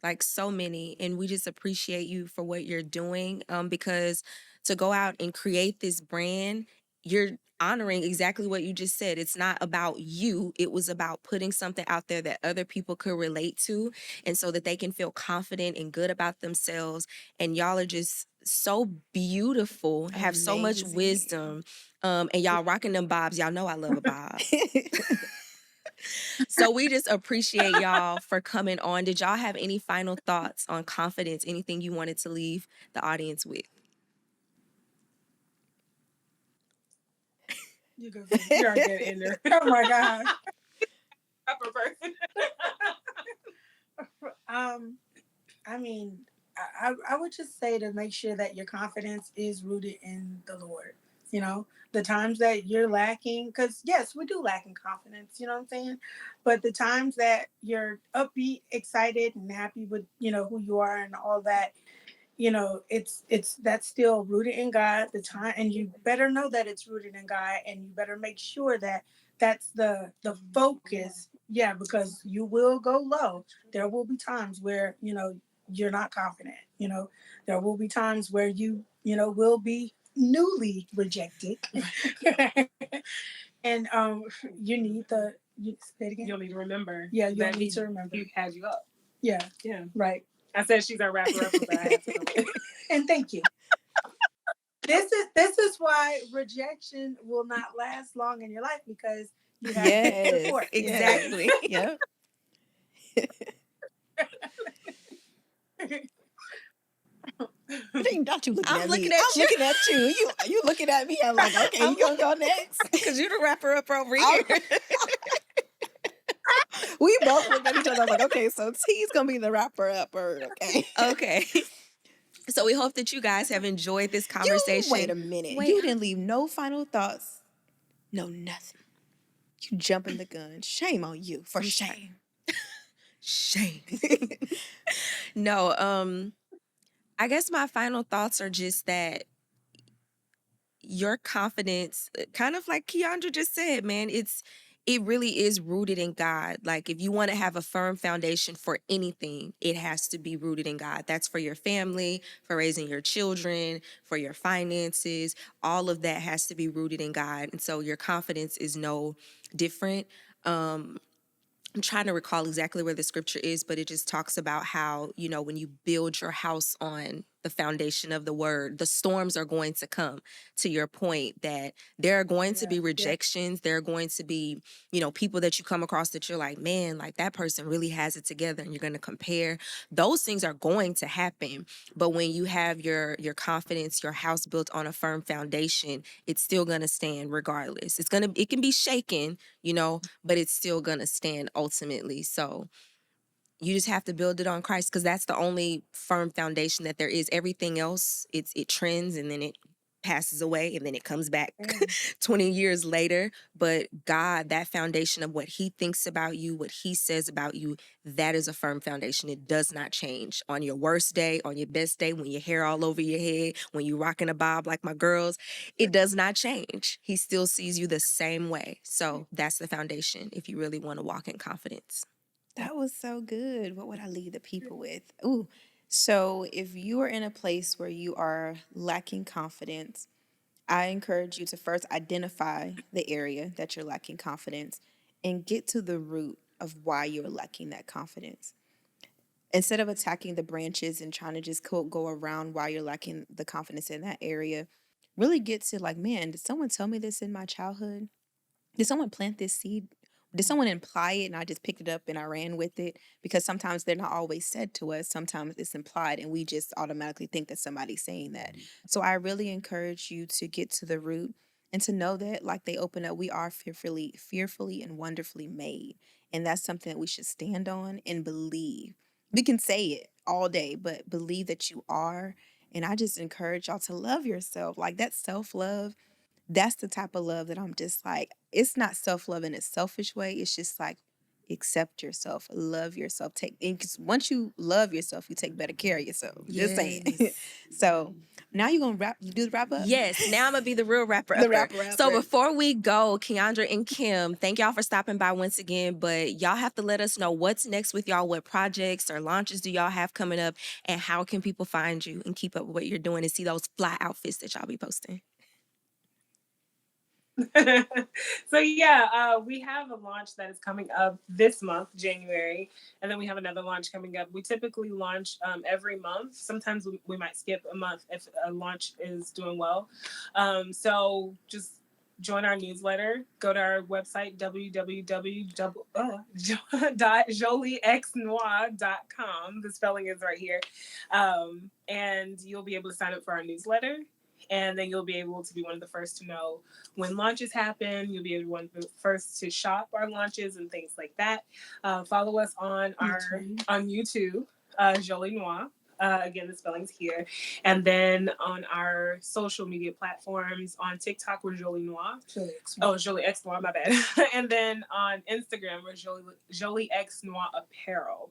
like so many, and we just appreciate you for what you're doing. Because to go out and create this brand, you're honoring exactly what you just said. It's not about you. It was about putting something out there that other people could relate to, and so that they can feel confident and good about themselves. And y'all are just so beautiful, have so much Amazing. wisdom. And y'all rocking them bobs. Y'all know I love a bob. So we just appreciate y'all for coming on. Did y'all have any final thoughts on confidence? Anything you wanted to leave the audience with? You go. You're a good ender. Oh my God. Upper person. I mean, I would just say to make sure that your confidence is rooted in the Lord. You know, the times that you're lacking, because yes, we do lack in confidence, you know what I'm saying? But the times that you're upbeat, excited, and happy with, who you are and all that, it's that's still rooted in God. The time, and you better know that it's rooted in God, and you better make sure that that's the focus. Yeah, because you will go low. There will be times where you're not confident. There will be times where you will be newly rejected, and you need say it again. You'll need to remember. Yeah, you'll need to remember. He had you up. Yeah, Yeah. right. I said she's our rapper up, but I have to go with it. And thank you. This is why rejection will not last long in your life, because you have Yes. support. Exactly. Yep. Not you looking I'm at looking me. at I'm you. looking at you. You looking at me. I'm like, okay, you gonna go next? Because you're the rapper up over here. We both looked at each other. I was like, okay, so T's gonna be the rapper upper. Okay. Okay. So we hope that you guys have enjoyed this conversation. Wait a minute. You didn't leave no final thoughts. No, nothing. You jumping the gun. Shame on you. For shame. Shame. No, I guess my final thoughts are just that your confidence, kind of like Keyondra just said, man, it really is rooted in God. Like if you want to have a firm foundation for anything, it has to be rooted in God. That's for your family, for raising your children, for your finances. All of that has to be rooted in God. And so your confidence is no different. I'm trying to recall exactly where the scripture is, but it just talks about how, when you build your house on the foundation of the word, the storms are going to come, to your point that there are going to be rejections. There are going to be, people that you come across that you're like, man, like that person really has it together, and you're going to compare. Those things are going to happen. But when you have your confidence, your house built on a firm foundation, it's still going to stand regardless. It can be shaken, but it's still going to stand ultimately. So you just have to build it on Christ, because that's the only firm foundation that there is. Everything else, it trends and then it passes away and then it comes back 20 years later. But God, that foundation of what he thinks about you, what he says about you, that is a firm foundation. It does not change on your worst day, on your best day, when your hair all over your head, when you rocking a bob like my girls. It does not change. He still sees you the same way. So that's the foundation if you really want to walk in confidence. That was so good. What would I leave the people with? Ooh. So if you are in a place where you are lacking confidence, I encourage you to first identify the area that you're lacking confidence and get to the root of why you're lacking that confidence. Instead of attacking the branches and trying to just go around why you're lacking the confidence in that area, really get to like, man, did someone tell me this in my childhood? Did someone plant this seed? Did someone imply it and I just picked it up and I ran with it? Because sometimes they're not always said to us. Sometimes it's implied and we just automatically think that somebody's saying that. So I really encourage you to get to the root and to know that, like they open up, we are fearfully and wonderfully made. And that's something that we should stand on and believe. We can say it all day, but believe that you are. And I just encourage y'all to love yourself. Like that self-love, that's the type of love that I'm just like, it's not self-love in a selfish way. It's just like accept yourself, love yourself. Once you love yourself, you take better care of yourself. Just saying. Yes. So now you're gonna do the wrap up? Yes, now I'm gonna be the real rapper. The rapper. So before we go, Keyondra and Kim, thank y'all for stopping by once again. But y'all have to let us know what's next with y'all. What projects or launches do y'all have coming up, and how can people find you and keep up with what you're doing and see those fly outfits that y'all be posting? So yeah, we have a launch that is coming up this month, January, and then we have another launch coming up. We typically launch every month. Sometimes we might skip a month if a launch is doing well. So just join our newsletter. Go to our website, www.joliexnoir.com. The spelling is right here. And you'll be able to sign up for our newsletter. And then you'll be able to be one of the first to know when launches happen. You'll be one of the first to shop our launches and things like that. Follow us on YouTube, Jolie Noire. Again, the spelling's here. And then on our social media platforms, on TikTok, we're Jolie Noire. Jolie X Noire, my bad. And then on Instagram, we're Jolie X Noire Apparel.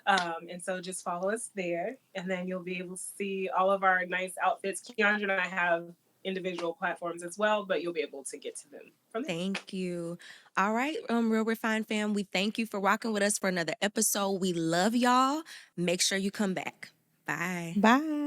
And so just follow us there, and then you'll be able to see all of our nice outfits. Keyondra and I have individual platforms as well, but you'll be able to get to them from there. Thank you. All right, Real Refined fam, we thank you for rocking with us for another episode. We love y'all. Make sure you come back. Bye. Bye.